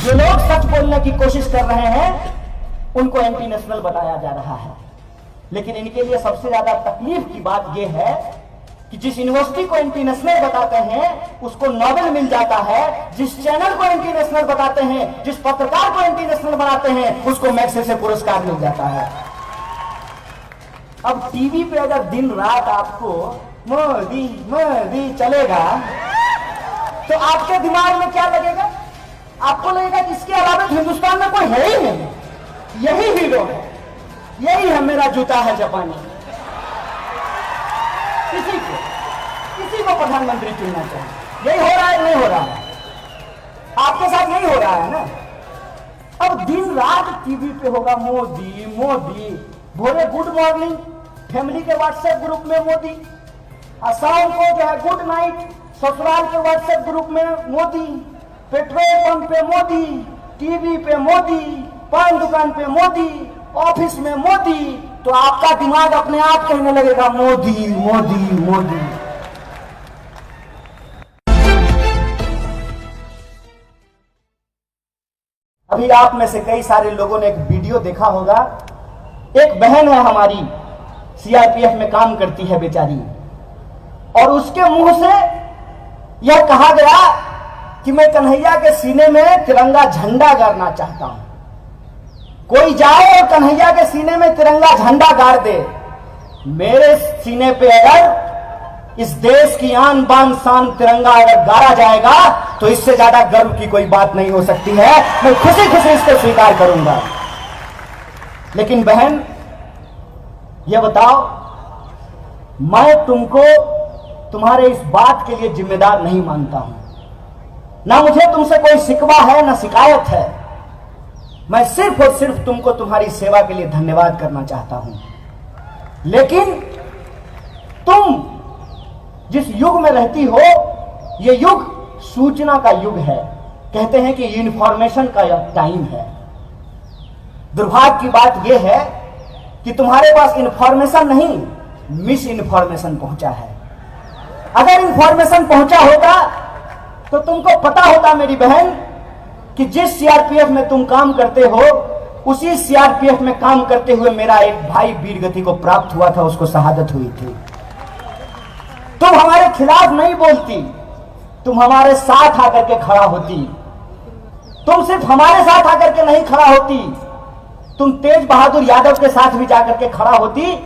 जो लोग सच बोलने की कोशिश कर रहे हैं उनको एंटी नेशनल बताया जा रहा है, लेकिन इनके लिए सबसे ज्यादा तकलीफ की बात यह है कि जिस यूनिवर्सिटी को एंटी नेशनल बताते हैं उसको नोबेल मिल जाता है, जिस चैनल को एंटी नेशनल बताते हैं, जिस पत्रकार को एंटी नेशनल बनाते हैं उसको मैग्सेसे पुरस्कार मिल जाता है। अब टीवी पे अगर दिन रात आपको मोदी मोदी चलेगा तो आपके दिमाग में क्या लगेगा? आपको लगेगा कि इसके अलावा हिंदुस्तान में कोई है ही नहीं, यही हीरो है, यही है मेरा जूता है जापानी। किसी को प्रधानमंत्री चुनना चाहिए। यही हो रहा है नहीं हो रहा है? आपके साथ यही हो रहा है ना। अब दिन रात टीवी पे होगा मोदी मोदी, भोरे गुड मॉर्निंग फैमिली के व्हाट्सएप ग्रुप में मोदी, शाम को जो है गुड नाइट ससुराल के व्हाट्सएप ग्रुप में मोदी, पेट्रोल पंप पे मोदी, टीवी पे मोदी, पान दुकान पे मोदी, ऑफिस में मोदी, तो आपका दिमाग अपने आप कहने लगेगा मोदी मोदी मोदी। अभी आप में से कई सारे लोगों ने एक वीडियो देखा होगा। एक बहन है हमारी, सीआरपीएफ में काम करती है बेचारी, और उसके मुंह से यह कहा गया कि मैं कन्हैया के सीने में तिरंगा झंडा गाड़ना चाहता हूं। कोई जाए और कन्हैया के सीने में तिरंगा झंडा गाड़ दे, मेरे सीने पे अगर इस देश की आन बान शान तिरंगा अगर गाड़ा जाएगा तो इससे ज्यादा गर्व की कोई बात नहीं हो सकती है। मैं खुशी खुशी इसको स्वीकार करूंगा। लेकिन बहन ये बताओ, मैं तुमको तुम्हारे इस बात के लिए जिम्मेदार नहीं मानता हूं, ना मुझे तुमसे कोई शिकवा है ना शिकायत है। मैं सिर्फ और सिर्फ तुमको तुम्हारी सेवा के लिए धन्यवाद करना चाहता हूं। लेकिन तुम जिस युग में रहती हो, यह युग सूचना का युग है। कहते हैं कि इंफॉर्मेशन का टाइम है। दुर्भाग्य की बात यह है कि तुम्हारे पास इंफॉर्मेशन नहीं, मिस इंफॉर्मेशन पहुंचा है। अगर इंफॉर्मेशन पहुंचा होता तो तुमको पता होता मेरी बहन कि जिस सीआरपीएफ में तुम काम करते हो, उसी सीआरपीएफ में काम करते हुए मेरा एक भाई वीरगति को प्राप्त हुआ था, उसको शहादत हुई थी। तुम हमारे खिलाफ नहीं बोलती, तुम हमारे साथ आकर के खड़ा होती। तुम सिर्फ हमारे साथ आकर के नहीं खड़ा होती, तुम तेज बहादुर यादव के साथ भी जाकर के खड़ा होती,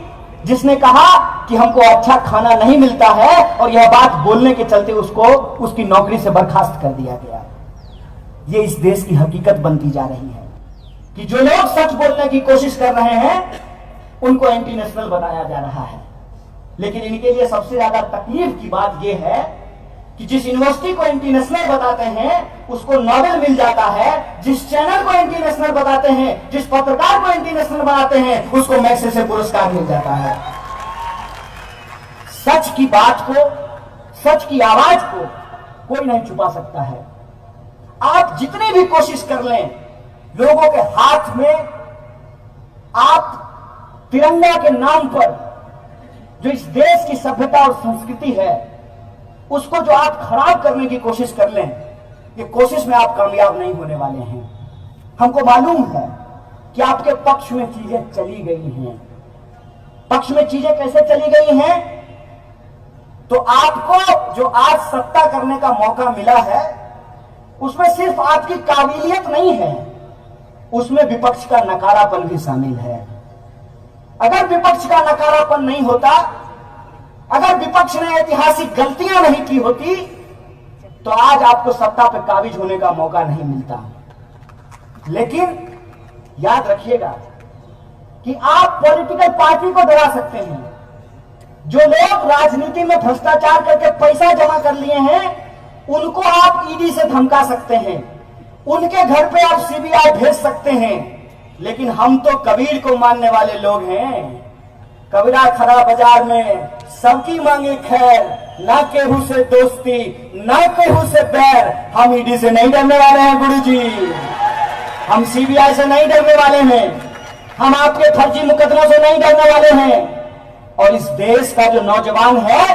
जिसने कहा कि हमको अच्छा खाना नहीं मिलता है, और यह बात बोलने के चलते उसको उसकी नौकरी से बर्खास्त कर दिया गया। ये इस देश की हकीकत बनती जा रही है कि जो लोग सच बोलने की कोशिश कर रहे हैं उनको एंटी नेशनल बनाया जा रहा है। लेकिन इनके लिए सबसे ज्यादा तकलीफ की बात यह है कि जिस यूनिवर्सिटी को एंटी नेशनल बताते हैं उसको नोबेल मिल जाता है, जिस चैनल को एंटी नेशनल बताते हैं, जिस पत्रकार को एंटी नेशनल बनाते हैं उसको मैग्सेसे पुरस्कार मिल जाता है। सच की बात को, सच की आवाज को कोई नहीं छुपा सकता है। आप जितनी भी कोशिश कर लें, लोगों के हाथ में आप तिरंगा के नाम पर जो इस देश की सभ्यता और संस्कृति है उसको जो आप खराब करने की कोशिश कर लें, ये कोशिश में आप कामयाब नहीं होने वाले हैं। हमको मालूम है कि आपके पक्ष में चीजें चली गई हैं। पक्ष में चीजें कैसे चली गई हैं? तो आपको जो आज सत्ता करने का मौका मिला है उसमें सिर्फ आपकी काबिलियत नहीं है, उसमें विपक्ष का नकारापन भी शामिल है। अगर विपक्ष का नकारापन नहीं होता, अगर विपक्ष ने ऐतिहासिक गलतियां नहीं की होती, तो आज आपको सत्ता पर काबिज होने का मौका नहीं मिलता। लेकिन याद रखिएगा कि आप पॉलिटिकल पार्टी को डरा सकते हैं। जो लोग राजनीति में भ्रष्टाचार करके पैसा जमा कर लिए हैं उनको आप ईडी से धमका सकते हैं, उनके घर पे आप सीबीआई भेज सकते हैं। लेकिन हम तो कबीर को मानने वाले लोग हैं। कबीरा खड़ा बाजार में सबकी मांगे खैर, ना केहू से दोस्ती ना केहू से बैर। हम ईडी से नहीं डरने वाले हैं गुरुजी, हम सीबीआई से नहीं डरने वाले हैं, हम आपके फर्जी मुकदमों से नहीं डरने वाले हैं। और इस देश का जो नौजवान है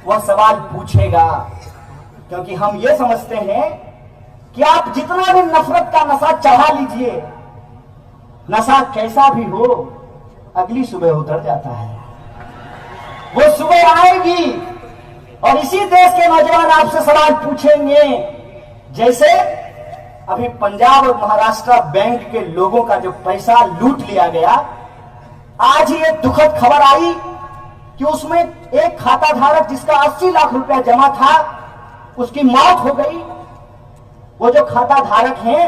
वह सवाल पूछेगा, क्योंकि हम ये समझते हैं कि आप जितना भी नफरत का नशा चढ़ा लीजिए, नशा कैसा भी हो अगली सुबह उतर जाता है। वो सुबह आएगी और इसी देश के नौजवान आपसे सवाल पूछेंगे, जैसे अभी पंजाब और महाराष्ट्र बैंक के लोगों का जो पैसा लूट लिया गया, आज ही एक दुखद खबर आई कि उसमें एक खाता धारक जिसका 80 लाख रुपया जमा था, उसकी मौत हो गई। वो जो खाता धारक हैं,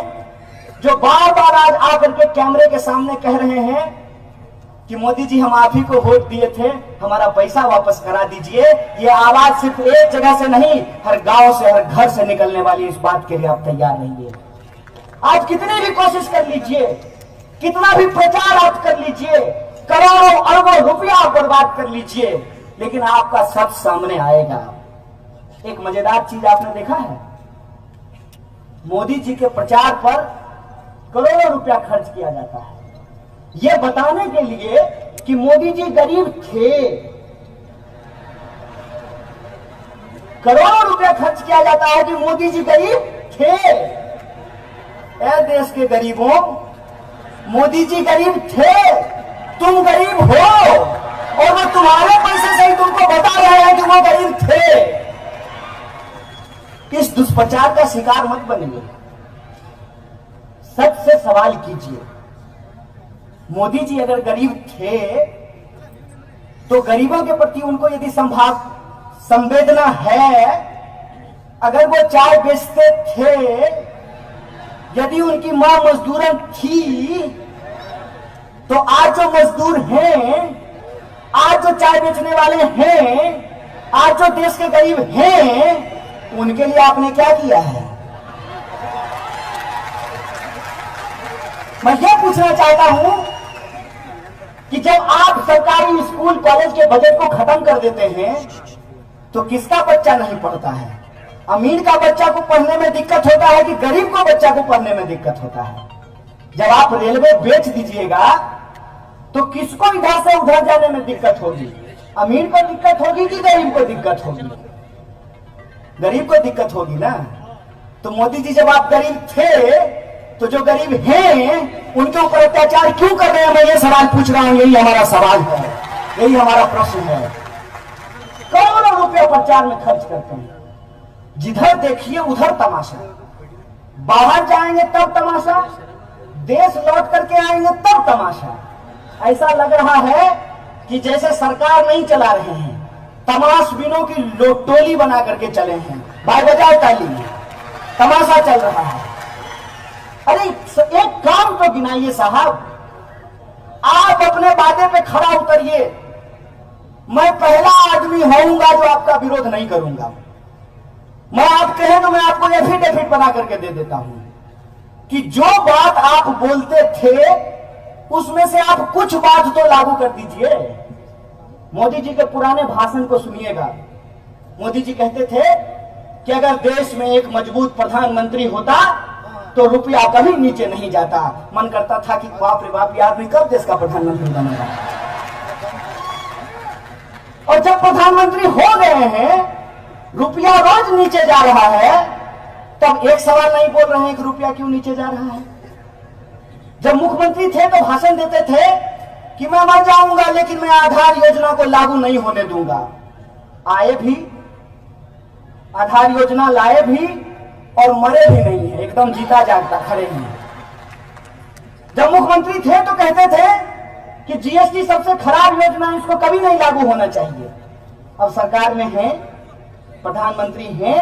जो बार बार आज आकर के कैमरे के सामने कह रहे हैं कि मोदी जी हम आप ही को वोट दिए थे, हमारा पैसा वापस करा दीजिए, ये आवाज सिर्फ एक जगह से नहीं, हर गांव से, हर घर से निकलने वाली इस बात के लिए आप तैयार रहिए। आज कितनी भी कोशिश कर लीजिए, कितना भी प्रचार आप कर लीजिए, करोड़ों अरबों रुपया आप बर्बाद कर लीजिए, लेकिन आपका सच सामने आएगा। एक मजेदार चीज आपने देखा है, मोदी जी के प्रचार पर करोड़ों रुपया खर्च किया जाता है यह बताने के लिए कि मोदी जी गरीब थे। करोड़ों रुपया खर्च किया जाता है कि मोदी जी गरीब थे। ऐ देश के गरीबों, मोदी जी गरीब थे, तुम गरीब हो, और वो तुम्हारे पैसे से ही तुमको बता रहे हैं कि वो गरीब थे। इस दुष्प्रचार का शिकार मत बनिए, सच से सवाल कीजिए। मोदी जी अगर गरीब थे तो गरीबों के प्रति उनको यदि संवेदना है, अगर वो चाय बेचते थे, यदि उनकी मां मजदूरन थी, तो आज जो मजदूर हैं, आज जो चाय बेचने वाले हैं, आज जो देश के गरीब हैं, उनके लिए आपने क्या किया है? मैं ये पूछना चाहता हूं कि जब आप सरकारी स्कूल कॉलेज के बजट को खत्म कर देते हैं तो किसका बच्चा नहीं पढ़ता है? अमीर का बच्चा को पढ़ने में दिक्कत होता है कि गरीब को बच्चा को पढ़ने में दिक्कत होता है? जब आप रेलवे बेच दीजिएगा तो किसको इधर से उधर जाने में दिक्कत होगी? अमीर को दिक्कत होगी कि गरीब को दिक्कत होगी? गरीब को दिक्कत होगी ना। तो मोदी जी जब आप गरीब थे तो जो गरीब हैं उनके ऊपर अत्याचार क्यों कर रहे हैं? मैं ये सवाल पूछ रहा हूं, यही हमारा सवाल है, यही हमारा प्रश्न है। करोड़ों रुपया प्रचार में खर्च करते हैं, जिधर देखिए उधर तमाशा। बाहर जाएंगे तब तमाशा, देश लौट करके आएंगे तब तमाशा। ऐसा लग रहा है कि जैसे सरकार नहीं चला रहे हैं, तमाशबीनों की टोली बना करके चले हैं। भाई बजाओ ताली, तमाशा चल रहा है। अरे एक काम तो गिनाइए साहब, आप अपने वादे पे खड़ा उतरिए। मैं पहला आदमी होऊंगा जो आपका विरोध नहीं करूंगा। मैं आप कहें तो मैं आपको एफिडेविट बना करके दे देता हूं कि जो बात आप बोलते थे उसमें से आप कुछ बात तो लागू कर दीजिए। मोदी जी के पुराने भाषण को सुनिएगा। मोदी जी कहते थे कि अगर देश में एक मजबूत प्रधानमंत्री होता तो रुपया कभी नीचे नहीं जाता। मन करता था कि बाप रे बाप, ये आदमी कब देश का प्रधानमंत्री बनेगा। और जब प्रधानमंत्री हो गए हैं, रुपया रोज नीचे जा रहा है, तब एक सवाल नहीं बोल रहे हैं कि रुपया क्यों नीचे जा रहा है। जब मुख्यमंत्री थे तो भाषण देते थे कि मैं मर जाऊंगा लेकिन मैं आधार योजना को लागू नहीं होने दूंगा। आए भी, आधार योजना लाए भी और मरे भी नहीं है, एकदम जीता जागता खड़े ही। जब मुख्यमंत्री थे तो कहते थे कि जीएसटी सबसे खराब योजना, इसको कभी नहीं लागू होना चाहिए। अब सरकार में हैं, प्रधानमंत्री हैं,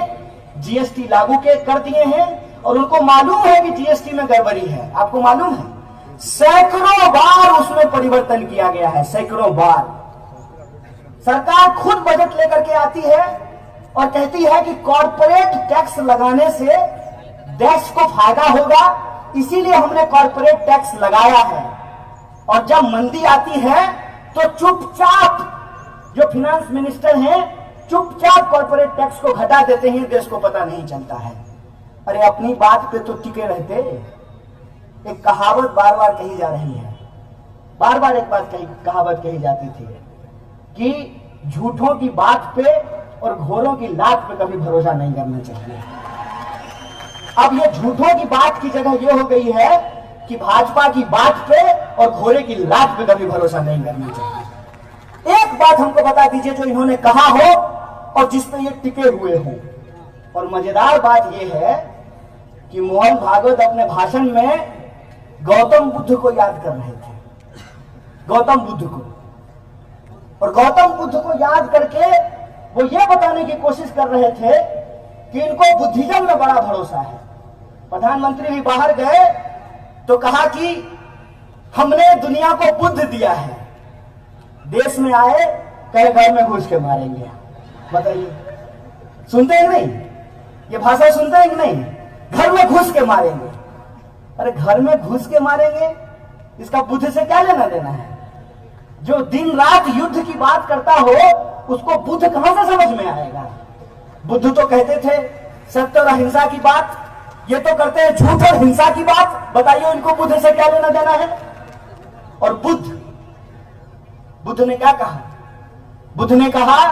जीएसटी लागू कर दिए हैं और उनको मालूम है कि जीएसटी में गड़बड़ी है। आपको मालूम है, सैकड़ों बार उसमें परिवर्तन किया गया है, सैकड़ों बार। सरकार खुद बजट लेकर के आती है और कहती है कि कॉर्पोरेट टैक्स लगाने से देश को फायदा होगा, इसीलिए हमने कॉर्पोरेट टैक्स लगाया है। और जब मंदी आती है तो चुपचाप जो फाइनेंस मिनिस्टर हैं, चुपचाप कॉर्पोरेट टैक्स को घटा देते हैं, देश को पता नहीं चलता है। अरे अपनी बात पे तो टिके रहते। एक कहावत बार बार कही जा रही है, बार बार एक बात कहावत कही जाती थी कि झूठों की बात पे और घोरों की लात पे कभी भरोसा नहीं करना चाहिए। अब ये झूठों की बात की जगह ये हो गई है कि भाजपा की बात पे और घोड़े की लात पे कभी भरोसा नहीं करना चाहिए। एक बात हमको बता दीजिए जो इन्होंने कहा हो और जिस पे ये टिके हुए हों। और मजेदार बात ये है कि मोहन भागवत अपने भाषण में गौतम बुद्ध को याद कर रहे थे, गौतम बुद्ध को। और गौतम बुद्ध को याद करके वो ये बताने की कोशिश कर रहे थे कि इनको बुद्धिज्म में बड़ा भरोसा है। प्रधानमंत्री भी बाहर गए तो कहा कि हमने दुनिया को बुद्ध दिया है। देश में आए कहे घर में घुस के मारेंगे। बताइए, सुनते हैं नहीं? ये भाषा सुनते हैं कि नहीं? घर में घुस के मारेंगे। अरे घर में घुस के मारेंगे, इसका बुद्ध से क्या लेना देना है? जो दिन रात युद्ध की बात करता हो उसको बुद्ध कहां से समझ में आएगा? बुद्ध तो कहते थे सत्य और अहिंसा की बात, ये तो करते हैं झूठ और हिंसा की बात। बताइए इनको बुद्ध से क्या लेना देना है? और बुद्ध ने क्या कहा? बुद्ध ने कहा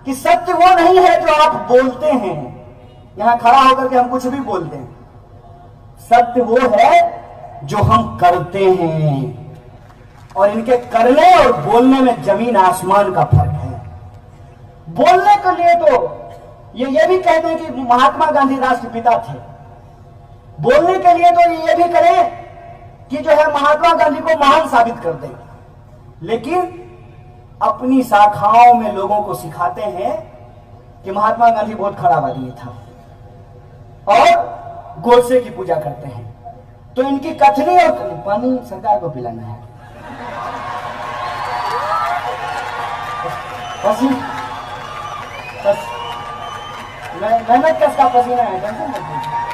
कि सत्य वो नहीं है जो आप बोलते हैं, यहां खड़ा होकर के हम कुछ भी बोलते हैं। सत्य वो है जो हम करते हैं, और इनके करने और बोलने में जमीन आसमान का फर्क है। बोलने के लिए तो ये भी कहते हैं कि महात्मा गांधी राष्ट्रपिता थे। बोलने के लिए तो ये भी करें कि जो है महात्मा गांधी को महान साबित कर दें, लेकिन अपनी शाखाओं में लोगों को सिखाते हैं कि महात्मा गांधी बहुत खराब आदमी था और गोडसे की पूजा करते हैं। तो इनकी कथनी और पानी सरकार को पिलाना है। मेहनत किसका पसीना है, टेंशन मत लीजिए।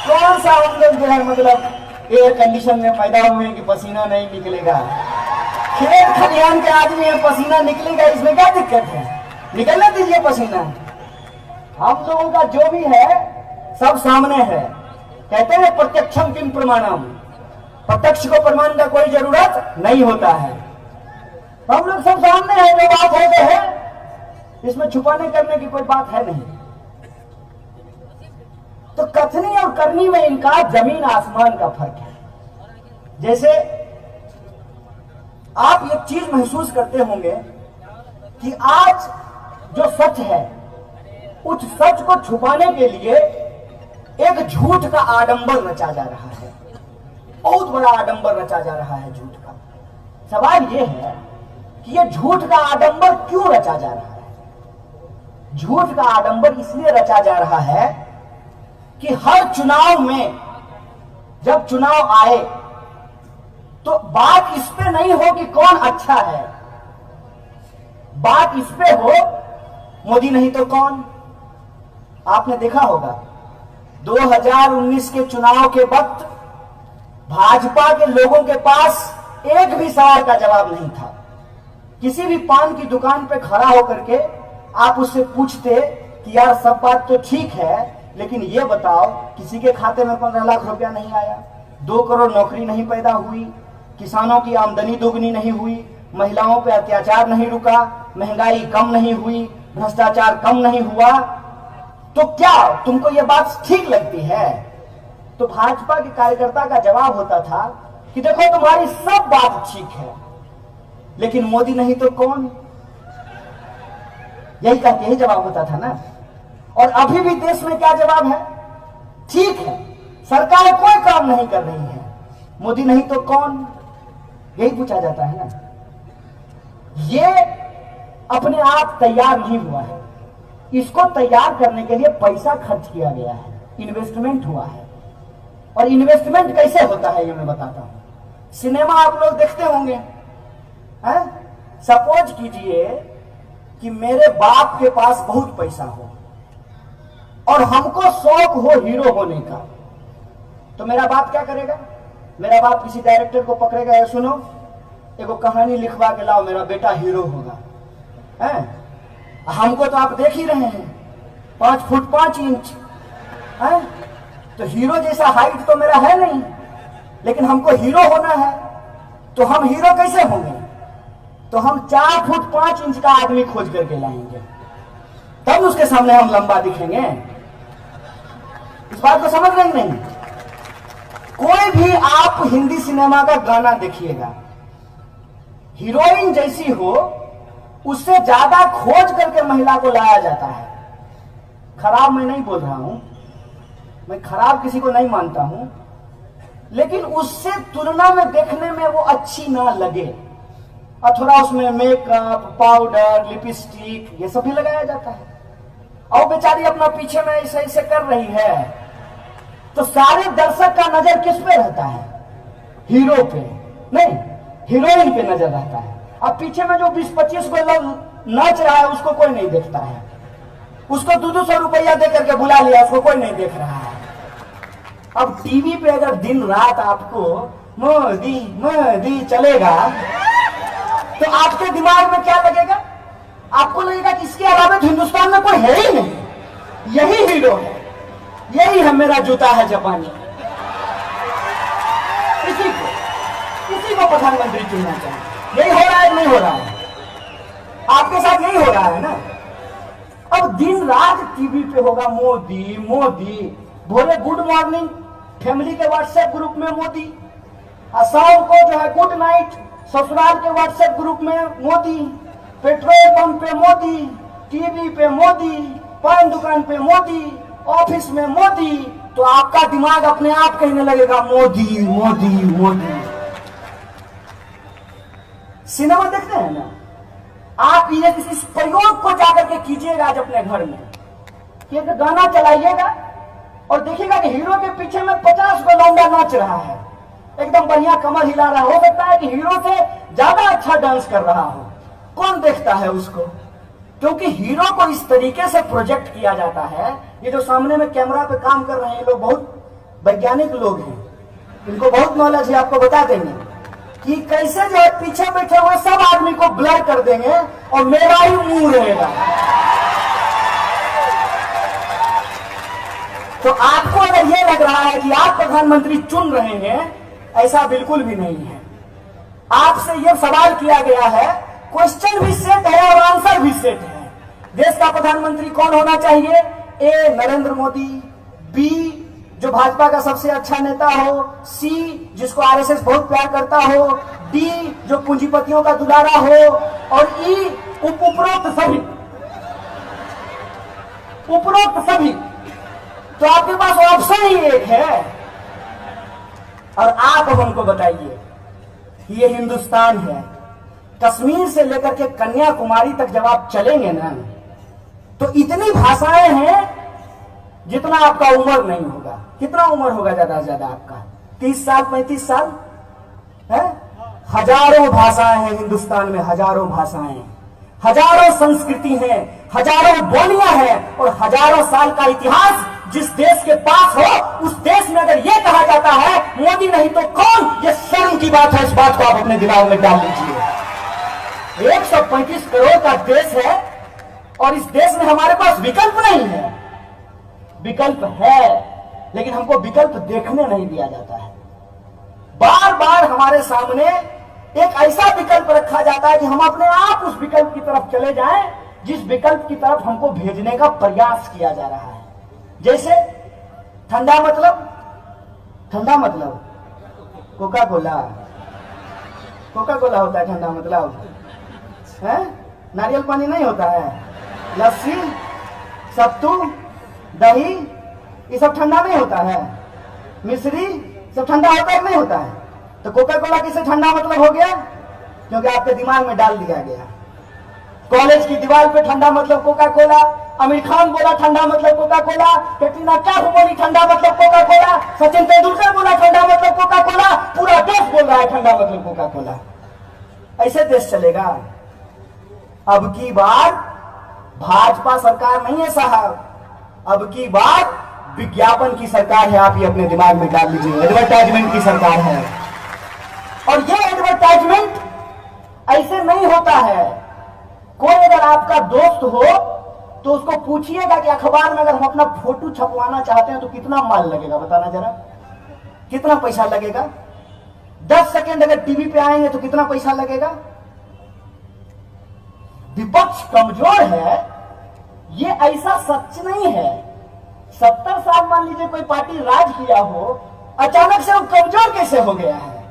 कौन सा हम लोग जो है मतलब एयर कंडीशन में पैदा हुए कि पसीना नहीं निकलेगा? खेत खलिहान के आदमी है, पसीना निकलेगा, इसमें क्या दिक्कत है? निकलने दीजिए पसीना। हम लोगों का जो भी है सब सामने है। कहते हैं प्रत्यक्षम किम प्रमाणम, प्रत्यक्ष को प्रमाण का कोई जरूरत नहीं होता है। हम लोग सब सामने है, जो बात है वो है, इसमें छुपाने करने की कोई बात है नहीं। तो कथनी और करनी में इनका जमीन आसमान का फर्क है। जैसे आप एक चीज महसूस करते होंगे कि आज जो सच है उस सच को छुपाने के लिए एक झूठ का आडंबर रचा जा रहा है, बहुत बड़ा आडंबर रचा जा रहा है झूठ का। सवाल यह है कि यह झूठ का आडंबर क्यों रचा जा रहा है? झूठ का आडंबर इसलिए रचा जा रहा है कि हर चुनाव में जब चुनाव आए तो बात इस पे नहीं हो कि कौन अच्छा है, बात इस पे हो मोदी नहीं तो कौन। आपने देखा होगा 2019 के चुनाव के वक्त भाजपा के लोगों के पास एक भी सवाल का जवाब नहीं था। किसी भी पान की दुकान पे खड़ा होकर के आप उससे पूछते कि यार सब बात तो ठीक है, लेकिन ये बताओ किसी के खाते में 15 लाख रुपया नहीं आया, 2 करोड़ नौकरी नहीं पैदा हुई, किसानों की आमदनी दोगुनी नहीं हुई, महिलाओं पे अत्याचार नहीं रुका, महंगाई कम नहीं हुई, भ्रष्टाचार कम नहीं हुआ, तो क्या तुमको ये बात ठीक लगती है? तो भाजपा के कार्यकर्ता का जवाब होता था कि देखो तुम्हारी सब बात ठीक है, लेकिन मोदी नहीं तो कौन। यही जवाब होता था ना। और अभी भी देश में क्या जवाब है? ठीक है, सरकार कोई काम नहीं कर रही है, मोदी नहीं तो कौन, यही पूछा जाता है ना। ये अपने आप तैयार नहीं हुआ है, इसको तैयार करने के लिए पैसा खर्च किया गया है, इन्वेस्टमेंट हुआ है। और इन्वेस्टमेंट कैसे होता है ये मैं बताता हूं। सिनेमा आप लोग देखते होंगे, सपोज कीजिए कि मेरे बाप के पास बहुत पैसा हो और हमको शौक हो हीरो होने का, तो मेरा बाप क्या करेगा? मेरा बाप किसी डायरेक्टर को पकड़ेगा, या सुनो एगो कहानी लिखवा के लाओ, मेरा बेटा हीरो होगा। हमको तो आप देख ही रहे हैं 5 फुट 5 इंच, तो हीरो जैसा हाइट तो मेरा है नहीं, लेकिन हमको हीरो होना है, तो हम हीरो कैसे होंगे? तो हम 4 फुट 5 इंच का आदमी खोज करके लाएंगे, तब उसके सामने हम लंबा दिखेंगे। इस बात को समझ रहे नहीं? कोई भी आप हिंदी सिनेमा का गाना देखिएगा, हीरोइन जैसी हो उससे ज्यादा खोज करके महिला को लाया जाता है। खराब मैं नहीं बोल रहा हूं, मैं खराब किसी को नहीं मानता हूं, लेकिन उससे तुलना में देखने में वो अच्छी ना लगे और थोड़ा उसमें मेकअप, पाउडर, लिपस्टिक ये सब भी लगाया जाता है। और बेचारी अपना पीछे में ऐसे ऐसे कर रही है, तो सारे दर्शक का नजर किस पे रहता है? हीरो पे नहीं, हीरोइन पे नजर रहता है। अब पीछे में जो 20-25 को लोग नाच रहा है उसको कोई नहीं देखता है, उसको 200 रुपया दे करके बुला लिया, उसको कोई नहीं देख रहा है। अब टीवी पे अगर दिन रात आपको मोदी मोदी चलेगा तो आपके दिमाग में क्या लगेगा? आपको लगेगा कि इसके अलावा हिंदुस्तान में कोई है ही नहीं, यही हीरो है, यही है मेरा जूता है जापानी। इसी को प्रधानमंत्री चुनना चाहिए। यही हो रहा है नहीं हो रहा है? आपके साथ यही हो रहा है ना। अब दिन रात टीवी पे होगा मोदी मोदी, भोरे गुड मॉर्निंग फैमिली के व्हाट्सएप ग्रुप में मोदी, और शाम को जो है गुड नाइट ससुराल के व्हाट्सएप ग्रुप में मोदी, पेट्रोल पंप पे मोदी, टीवी पे मोदी, पान दुकान पे मोदी, ऑफिस में मोदी। तो आपका दिमाग अपने आप कहने लगेगा मोदी मोदी मोदी। सिनेमा देखते हैं ना आप, ये इस प्रयोग को जाकर के कीजिएगा आज अपने घर में कि एक गाना चलाइएगा और देखिएगा कि हीरो के पीछे में 50 को लौंडा नाच रहा है, एकदम बढ़िया कमर हिला रहा हो सकता है कि हीरो से ज्यादा अच्छा डांस कर रहा हो। कौन देखता है उसको? क्योंकि हीरो को इस तरीके से प्रोजेक्ट किया जाता है। ये जो सामने में कैमरा पे काम कर रहे हैं लोग बहुत वैज्ञानिक लोग हैं, इनको बहुत नॉलेज है, आपको बता देंगे कि कैसे जो है पीछे बैठे हुए सब आदमी को ब्लर कर देंगे और मेरा ही मुंह रहेगा। तो आपको अगर ये लग रहा है कि आप प्रधानमंत्री चुन रहे हैं, ऐसा बिल्कुल भी नहीं है। आपसे ये सवाल किया गया है, क्वेश्चन भी सेट है और आंसर भी सेट है। देश का प्रधानमंत्री कौन होना चाहिए? ए नरेंद्र मोदी, बी जो भाजपा का सबसे अच्छा नेता हो, सी जिसको आरएसएस बहुत प्यार करता हो, डी जो पूंजीपतियों का दुलारा हो, और ई उपरोक्त सभी। उपरोक्त सभी। तो आपके पास ऑप्शन ही एक है। और आप हमको बताइए, ये हिंदुस्तान है, कश्मीर से लेकर के कन्याकुमारी तक जब आप चलेंगे ना, तो इतनी भाषाएं हैं जितना आपका उम्र नहीं होगा। कितना उम्र होगा ज्यादा से ज्यादा आपका? 30 साल 35 साल है? हजारों भाषाएं हैं हिंदुस्तान में, हजारों भाषाएं, हजारों संस्कृति हैं, हजारों बोलियां हैं और हजारों साल का इतिहास जिस देश के पास हो, उस देश में अगर यह कहा जाता है मोदी नहीं तो कौन, यह शर्म की बात है। इस बात को आप अपने दिमाग में डाल लीजिए। 135 करोड़ का देश है और इस देश में हमारे पास विकल्प नहीं है। विकल्प है लेकिन हमको विकल्प देखने नहीं दिया जाता है। बार बार हमारे सामने एक ऐसा विकल्प रखा जाता है कि हम अपने आप उस विकल्प की तरफ चले जाएं जिस विकल्प की तरफ हमको भेजने का प्रयास किया जा रहा है। जैसे ठंडा मतलब कोका कोला। कोका कोला होता है ठंडा मतलब है? नारियल पानी नहीं होता है? लस्सी, सत्तू, दही, ये सब ठंडा नहीं होता है? मिश्री सब ठंडा होता है नहीं होता है? तो कोका कोला किसे ठंडा मतलब हो गया? क्योंकि आपके दिमाग में डाल दिया गया। कॉलेज की दीवार पे ठंडा मतलब कोका कोला, आमिर खान बोला ठंडा मतलब कोका कोला, कैटरीना कैफ बोली ठंडा मतलब कोका कोला, सचिन तेंदुलकर बोला ठंडा मतलब कोका कोला, पूरा देश बोल रहा है ठंडा मतलब कोका कोला। ऐसे देश चलेगा? अब की बार भाजपा सरकार नहीं है साहब, अब की बार विज्ञापन की सरकार है। आप ये अपने दिमाग में डाल लीजिए, एडवर्टाइजमेंट की सरकार है। और ये एडवर्टाइजमेंट ऐसे नहीं होता है। कोई अगर आपका दोस्त हो तो उसको पूछिएगा कि अखबार में अगर हम अपना फोटो छपवाना चाहते हैं तो कितना माल लगेगा, बताना जरा, कितना पैसा लगेगा? 10 सेकेंड अगर टीवी पे आएंगे तो कितना पैसा लगेगा? विपक्ष कमजोर है, ये ऐसा सच नहीं है। 70 साल मान लीजिए कोई पार्टी राज किया हो, अचानक से वो कमजोर कैसे हो गया है?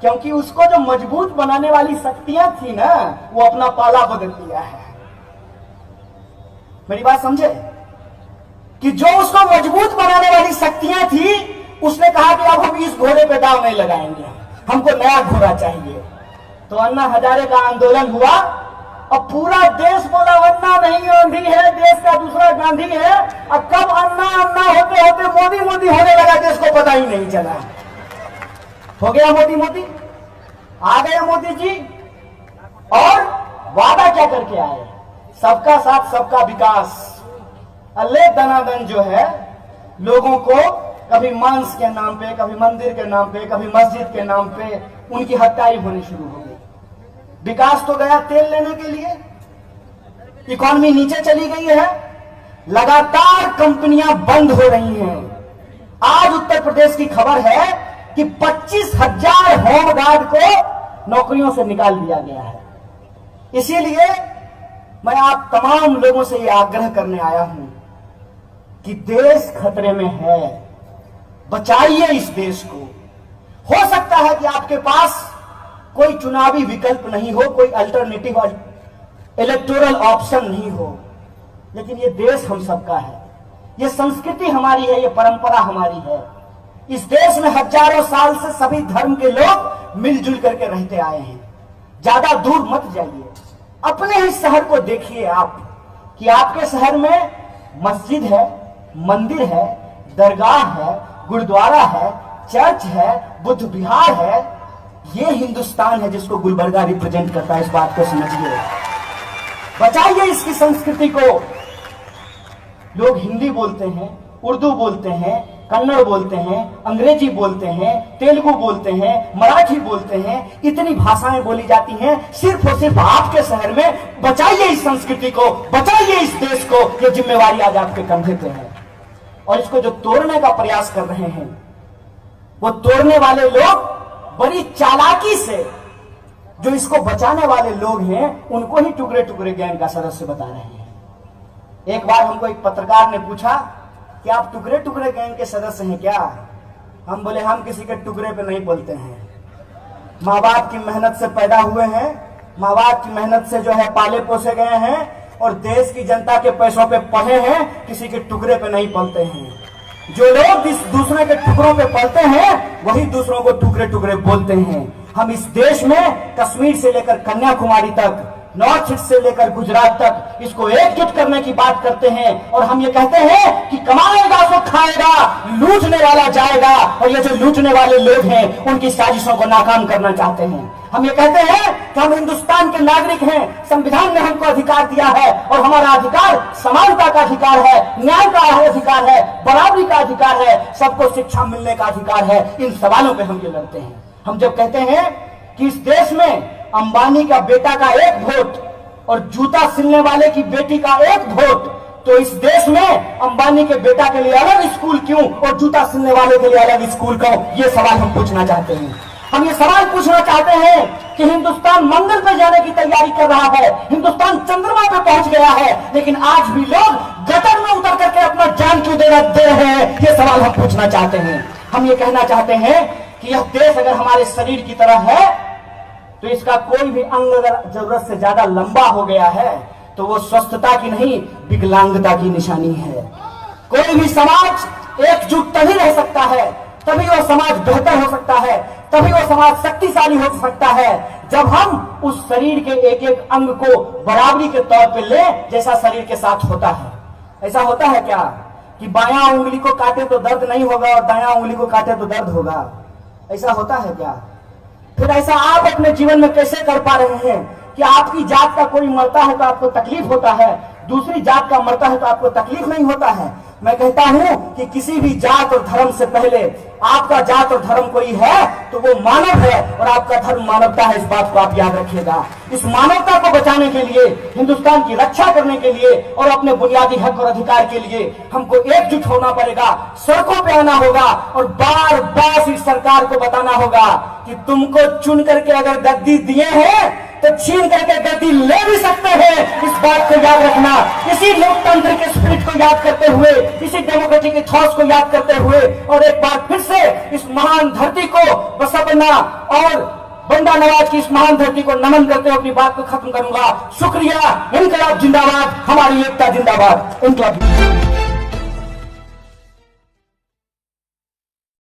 क्योंकि उसको जो मजबूत बनाने वाली शक्तियां थी ना, वो अपना पाला बदल दिया है। मेरी बात समझे? कि जो उसको मजबूत बनाने वाली शक्तियां थी, उसने कहा कि अब हम इस घोड़े पे दांव नहीं लगाएंगे, हमको नया घोड़ा चाहिए। तो अन्ना हजारे का आंदोलन हुआ। अब पूरा देश बोला अन्ना नहीं गांधी है, देश का दूसरा गांधी है। अब कब अन्ना अन्ना होते होते मोदी मोदी होने लगा, देश को पता ही नहीं चला। हो गया मोदी मोदी, आ गया मोदी जी। और वादा क्या करके आए? सबका साथ सबका विकास। अल्ले दनादन जो है, लोगों को कभी मांस के नाम पे, कभी मंदिर के नाम पे, कभी मस्जिद के नाम पे उनकी हत्याएं होनी शुरू हो गई। विकास तो गया तेल लेने के लिए, इकॉनमी नीचे चली गई है, लगातार कंपनियां बंद हो रही हैं। आज उत्तर प्रदेश की खबर है कि 25,000 होमगार्ड को नौकरियों से निकाल दिया गया है। इसीलिए मैं आप तमाम लोगों से यह आग्रह करने आया हूं कि देश खतरे में है, बचाइए इस देश को। हो सकता है कि आपके पास कोई चुनावी विकल्प नहीं हो, कोई अल्टरनेटिव इलेक्टोरल ऑप्शन नहीं हो, लेकिन ये देश हम सबका है, ये संस्कृति हमारी है, ये परंपरा हमारी है। इस देश में हजारों साल से सभी धर्म के लोग मिलजुल करके रहते आए हैं। ज्यादा दूर मत जाइए, अपने ही शहर को देखिए आप, कि आपके शहर में मस्जिद है, मंदिर है, दरगाह है, गुरुद्वारा है, चर्च है, बुद्ध विहार है। ये हिंदुस्तान है जिसको गुलबर्गा रिप्रेजेंट करता है। इस बात को समझिए, बचाइए इसकी संस्कृति को। लोग हिंदी बोलते हैं, उर्दू बोलते हैं, कन्नड़ बोलते हैं, अंग्रेजी बोलते हैं, तेलुगु बोलते हैं, मराठी बोलते हैं, इतनी भाषाएं बोली जाती हैं सिर्फ और सिर्फ आपके शहर में। बचाइए इस संस्कृति को, बचाइए इस देश को। ये जिम्मेवारी आज आपके कंधे पे है। और इसको जो तोड़ने का प्रयास कर रहे हैं, वो तोड़ने वाले लोग बड़ी चालाकी से, जो इसको बचाने वाले लोग हैं, उनको ही टुकड़े टुकड़े गैंग का सदस्य बता रहे हैं। एक बार हमको एक पत्रकार ने पूछा कि आप टुकड़े टुकड़े गैंग के सदस्य हैं क्या? हम बोले हम किसी के टुकड़े पे नहीं बोलते हैं। माँ बाप की मेहनत से पैदा हुए हैं, माँ बाप की मेहनत से जो है पाले पोसे गए हैं, और देश की जनता के पैसों पे पले हैं, किसी के टुकड़े पे नहीं पलते हैं। जो लोग इस दूसरे के टुकड़ों पे पलते हैं, वही दूसरों को टुकड़े टुकड़े बोलते हैं। हम इस देश में कश्मीर से लेकर कन्याकुमारी तक, नॉर्थ ईस्ट से लेकर गुजरात तक इसको एकजुट करने की बात करते हैं। और हम ये कहते हैं कि कमाएगा तो खाएगा, लूटने वाला जाएगा। और ये जो लूटने वाले लोग हैं, उनकी साजिशों को नाकाम करना चाहते हैं। हम ये कहते हैं कि हम हिंदुस्तान के नागरिक हैं, संविधान ने हमको अधिकार दिया है, और हमारा अधिकार समानता का अधिकार है, न्याय का अधिकार है, बराबरी का अधिकार है, सबको शिक्षा मिलने का अधिकार है। इन सवालों पे हम ये लड़ते हैं। हम जब कहते हैं कि इस देश में अंबानी का बेटा का एक वोट और जूता सिलने वाले की बेटी का एक वोट, तो इस देश में अंबानी के बेटा के लिए अलग स्कूल क्यों और जूता सिलने वाले के लिए अलग स्कूल क्यों? ये सवाल हम पूछना चाहते हैं। हम ये सवाल पूछना चाहते हैं कि हिंदुस्तान मंगल पर जाने की तैयारी कर रहा है, हिंदुस्तान चंद्रमा पे पहुंच गया है, लेकिन आज भी लोग गटर में उतर करके अपना जान क्यों दे रहे हैं? ये सवाल हम पूछना चाहते हैं। हम ये कहना चाहते हैं कि यह देश अगर हमारे शरीर की तरह है, तो इसका कोई भी अंग अगर जरूरत से ज्यादा लंबा हो गया है, तो वो स्वस्थता की नहीं, विकलांगता की निशानी है। कोई भी समाज एकजुट तभी रह सकता है, तभी वो समाज बेहतर हो सकता है, तभी वो समाज शक्तिशाली हो सकता है, जब हम उस शरीर के एक एक अंग को बराबरी के तौर पे ले, जैसा शरीर के साथ होता है। ऐसा होता है क्या कि बायां उंगली को काटे तो दर्द नहीं होगा और दायां उंगली को काटे तो दर्द होगा? ऐसा होता है क्या? फिर ऐसा आप अपने जीवन में कैसे कर पा रहे हैं कि आपकी जात का कोई मरता है तो आपको तकलीफ होता है, दूसरी जात का मरता है तो आपको तकलीफ नहीं होता है? मैं कहता हूं कि किसी भी जात और धर्म से पहले आपका जात और धर्म कोई है तो वो मानव है, और आपका धर्म मानवता है। इस बात को आप याद रखिएगा। इस मानवता को बचाने के लिए, हिंदुस्तान की रक्षा करने के लिए और अपने बुनियादी हक और अधिकार के लिए हमको एकजुट होना पड़ेगा, सड़कों पे आना होगा और बार बार इस सरकार को बताना होगा कि तुमको चुन करके अगर गद्दी दिए हैं तो छीन करके गद्दी ले भी सकते हैं। इस बात को याद रखना। इसी लोकतंत्र के स्पिरिट को याद करते हुए, इसी डेमोक्रेटिक इथॉस को याद करते हुए, और एक बार फिर से इस महान धरती को बसपना और बंडा नवाज की इस महान धरती को नमन करते हुए अपनी बात को खत्म करूंगा। शुक्रिया। इनकलाब जिंदाबाद, हमारी एकता जिंदाबाद। इनकलाब।